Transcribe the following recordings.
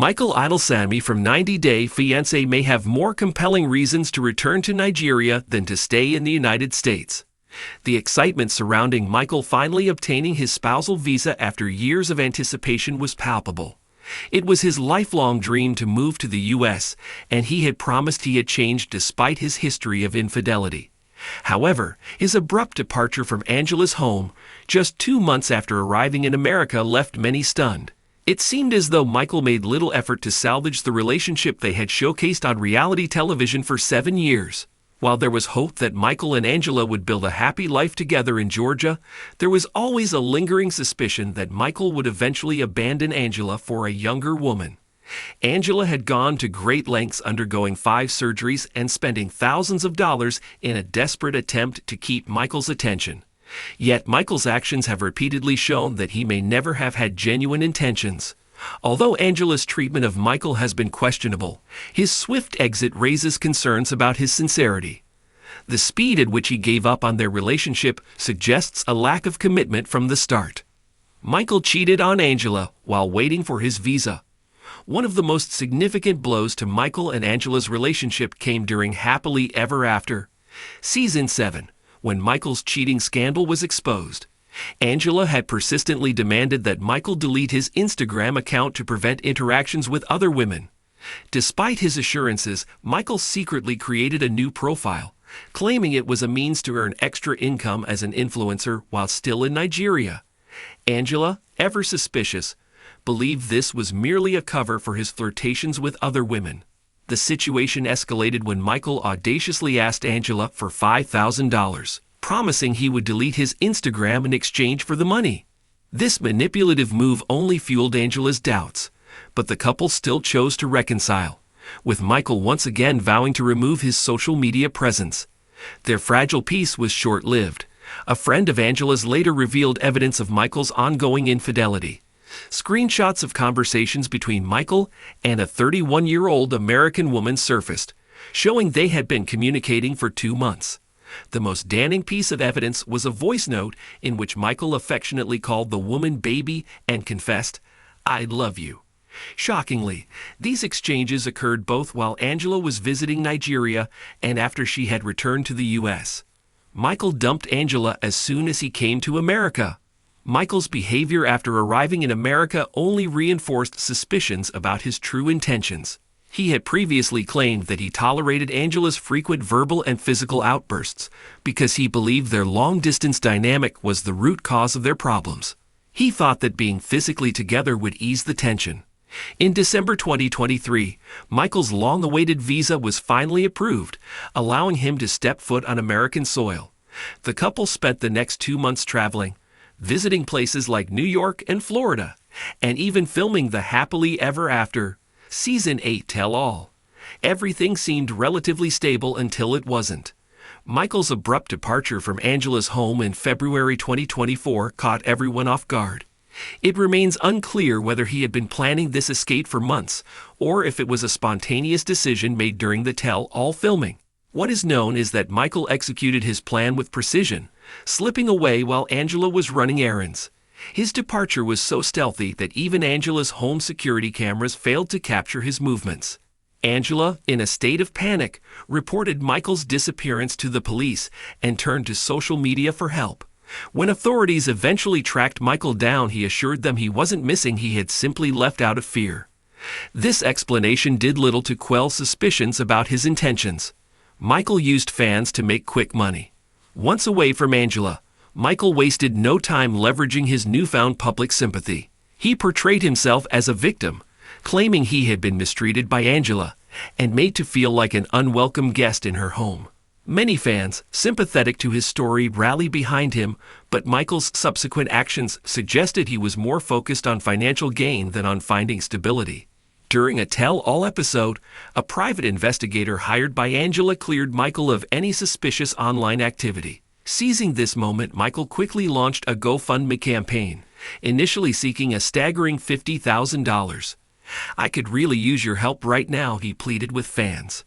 Michael Ilesanmi from 90 Day Fiancé may have more compelling reasons to return to Nigeria than to stay in the United States. The excitement surrounding Michael finally obtaining his spousal visa after years of anticipation was palpable. It was his lifelong dream to move to the U.S., and he had promised he had changed despite his history of infidelity. However, his abrupt departure from Angela's home, just 2 months after arriving in America, left many stunned. It seemed as though Michael made little effort to salvage the relationship they had showcased on reality television for 7 years. While there was hope that Michael and Angela would build a happy life together in Georgia, there was always a lingering suspicion that Michael would eventually abandon Angela for a younger woman. Angela had gone to great lengths, undergoing 5 surgeries and spending thousands of dollars in a desperate attempt to keep Michael's attention. Yet Michael's actions have repeatedly shown that he may never have had genuine intentions. Although Angela's treatment of Michael has been questionable, his swift exit raises concerns about his sincerity. The speed at which he gave up on their relationship suggests a lack of commitment from the start. Michael cheated on Angela while waiting for his visa. One of the most significant blows to Michael and Angela's relationship came during Happily Ever After, Season 7, when Michael's cheating scandal was exposed. Angela had persistently demanded that Michael delete his Instagram account to prevent interactions with other women. Despite his assurances, Michael secretly created a new profile, claiming it was a means to earn extra income as an influencer while still in Nigeria. Angela, ever suspicious, believed this was merely a cover for his flirtations with other women. The situation escalated when Michael audaciously asked Angela for $5,000, promising he would delete his Instagram in exchange for the money. This manipulative move only fueled Angela's doubts, but the couple still chose to reconcile, with Michael once again vowing to remove his social media presence. Their fragile peace was short-lived. A friend of Angela's later revealed evidence of Michael's ongoing infidelity. Screenshots of conversations between Michael and a 31-year-old American woman surfaced, showing they had been communicating for 2 months. The most damning piece of evidence was a voice note in which Michael affectionately called the woman baby and confessed, "I love you." Shockingly, these exchanges occurred both while Angela was visiting Nigeria and after she had returned to the U.S. Michael dumped Angela as soon as he came to America. Michael's behavior after arriving in America only reinforced suspicions about his true intentions. He had previously claimed that he tolerated Angela's frequent verbal and physical outbursts because he believed their long-distance dynamic was the root cause of their problems. He thought that being physically together would ease the tension. In December 2023, Michael's long-awaited visa was finally approved, allowing him to step foot on American soil. The couple spent the next 2 months traveling, visiting places like New York and Florida, and even filming the Happily Ever After, Season 8 tell-all. Everything seemed relatively stable until it wasn't. Michael's abrupt departure from Angela's home in February 2024 caught everyone off guard. It remains unclear whether he had been planning this escape for months, or if it was a spontaneous decision made during the tell-all filming. What is known is that Michael executed his plan with precision, slipping away while Angela was running errands. His departure was so stealthy that even Angela's home security cameras failed to capture his movements. Angela, in a state of panic, reported Michael's disappearance to the police and turned to social media for help. When authorities eventually tracked Michael down, he assured them he wasn't missing, he had simply left out of fear. This explanation did little to quell suspicions about his intentions. Michael used fans to make quick money. Once away from Angela, Michael wasted no time leveraging his newfound public sympathy. He portrayed himself as a victim, claiming he had been mistreated by Angela and made to feel like an unwelcome guest in her home. Many fans, sympathetic to his story, rallied behind him, but Michael's subsequent actions suggested he was more focused on financial gain than on finding stability. During a tell-all episode, a private investigator hired by Angela cleared Michael of any suspicious online activity. Seizing this moment, Michael quickly launched a GoFundMe campaign, initially seeking a staggering $50,000. "I could really use your help right now," he pleaded with fans.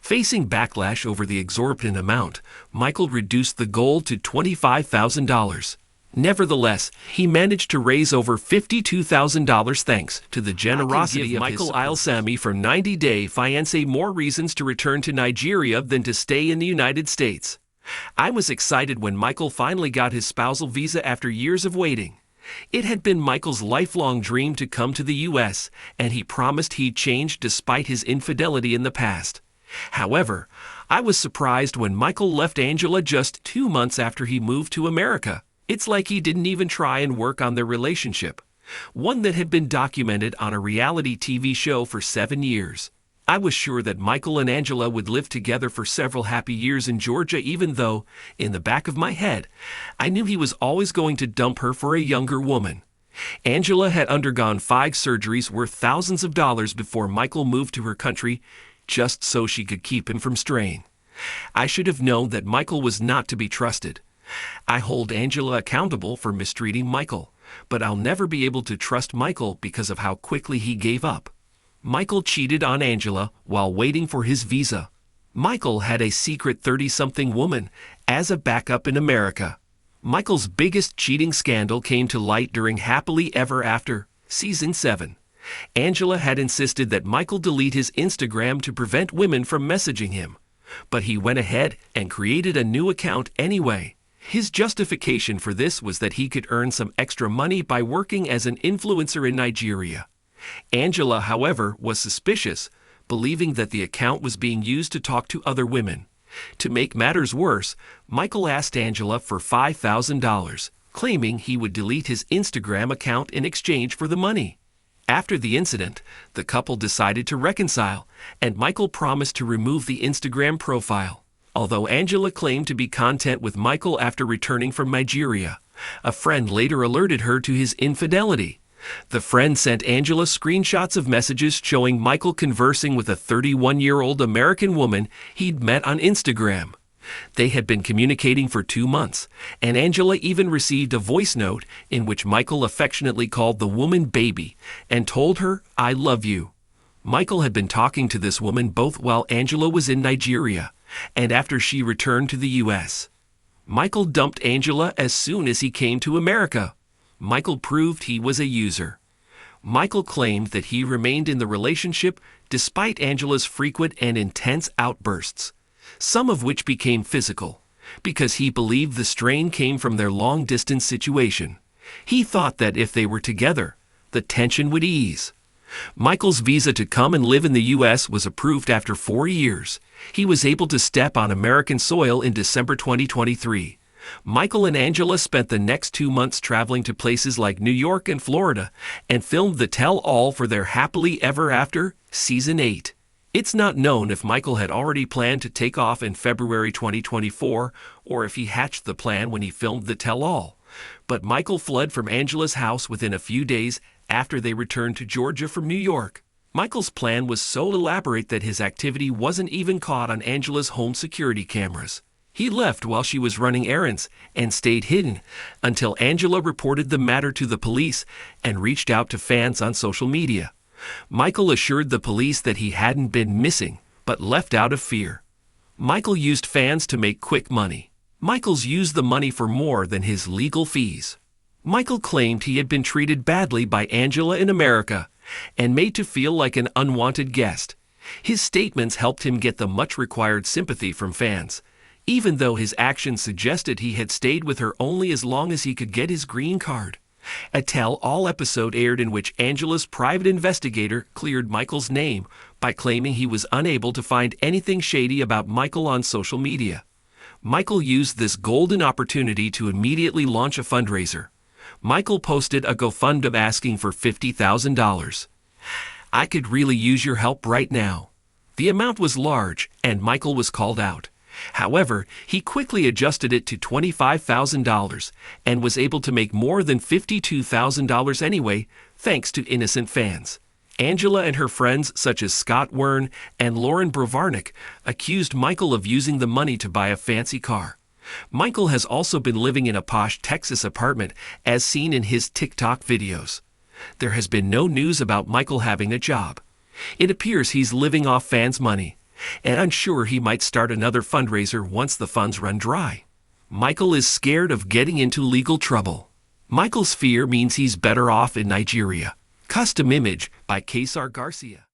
Facing backlash over the exorbitant amount, Michael reduced the goal to $25,000. Nevertheless, he managed to raise over $52,000 thanks to the generosity of Michael Ilesanmi from 90 Day Fiancé more reasons to return to Nigeria than to stay in the United States. I was excited when Michael finally got his spousal visa after years of waiting. It had been Michael's lifelong dream to come to the U.S., and he promised he'd change despite his infidelity in the past. However, I was surprised when Michael left Angela just 2 months after he moved to America. It's like he didn't even try and work on their relationship, one that had been documented on a reality TV show for 7 years. I was sure that Michael and Angela would live together for several happy years in Georgia, even though, in the back of my head, I knew he was always going to dump her for a younger woman. Angela had undergone 5 surgeries worth thousands of dollars before Michael moved to her country, just so she could keep him from straying. I should have known that Michael was not to be trusted. I hold Angela accountable for mistreating Michael, but I'll never be able to trust Michael because of how quickly he gave up. Michael cheated on Angela while waiting for his visa. Michael had a secret 30-something woman as a backup in America. Michael's biggest cheating scandal came to light during Happily Ever After, Season 7. Angela had insisted that Michael delete his Instagram to prevent women from messaging him, but he went ahead and created a new account anyway. His justification for this was that he could earn some extra money by working as an influencer in Nigeria. Angela, however, was suspicious, believing that the account was being used to talk to other women. To make matters worse, Michael asked Angela for $5,000, claiming he would delete his Instagram account in exchange for the money. After the incident, the couple decided to reconcile, and Michael promised to remove the Instagram profile. Although Angela claimed to be content with Michael after returning from Nigeria, a friend later alerted her to his infidelity. The friend sent Angela screenshots of messages showing Michael conversing with a 31-year-old American woman he'd met on Instagram. They had been communicating for 2 months, and Angela even received a voice note in which Michael affectionately called the woman baby and told her, "I love you." Michael had been talking to this woman both while Angela was in Nigeria and after she returned to the U.S. Michael dumped Angela as soon as he came to America. Michael proved he was a user. Michael claimed that he remained in the relationship despite Angela's frequent and intense outbursts, some of which became physical, because he believed the strain came from their long-distance situation. He thought that if they were together, the tension would ease. Michael's visa to come and live in the U.S. was approved after 4 years. He was able to step on American soil in December 2023. Michael and Angela spent the next 2 months traveling to places like New York and Florida and filmed the tell-all for their Happily Ever After, Season 8. It's not known if Michael had already planned to take off in February 2024 or if he hatched the plan when he filmed the tell-all. But Michael fled from Angela's house within a few days after they returned to Georgia from New York. Michael's plan was so elaborate that his activity wasn't even caught on Angela's home security cameras. He left while she was running errands and stayed hidden until Angela reported the matter to the police and reached out to fans on social media. Michael assured the police that he hadn't been missing, but left out of fear. Michael used fans to make quick money. Michael's used the money for more than his legal fees. Michael claimed he had been treated badly by Angela in America and made to feel like an unwanted guest. His statements helped him get the much-required sympathy from fans, even though his actions suggested he had stayed with her only as long as he could get his green card. A tell-all episode aired in which Angela's private investigator cleared Michael's name by claiming he was unable to find anything shady about Michael on social media. Michael used this golden opportunity to immediately launch a fundraiser. Michael posted a GoFundMe asking for $50,000. "I could really use your help right now." The amount was large, and Michael was called out. However, he quickly adjusted it to $25,000 and was able to make more than $52,000 anyway, thanks to innocent fans. Angela and her friends, such as Scott Wern and Lauren Brovarnik, accused Michael of using the money to buy a fancy car. Michael has also been living in a posh Texas apartment, as seen in his TikTok videos. There has been no news about Michael having a job. It appears he's living off fans' money, and I'm sure he might start another fundraiser once the funds run dry. Michael is scared of getting into legal trouble. Michael's fear means he's better off in Nigeria. Custom image by Kesar Garcia.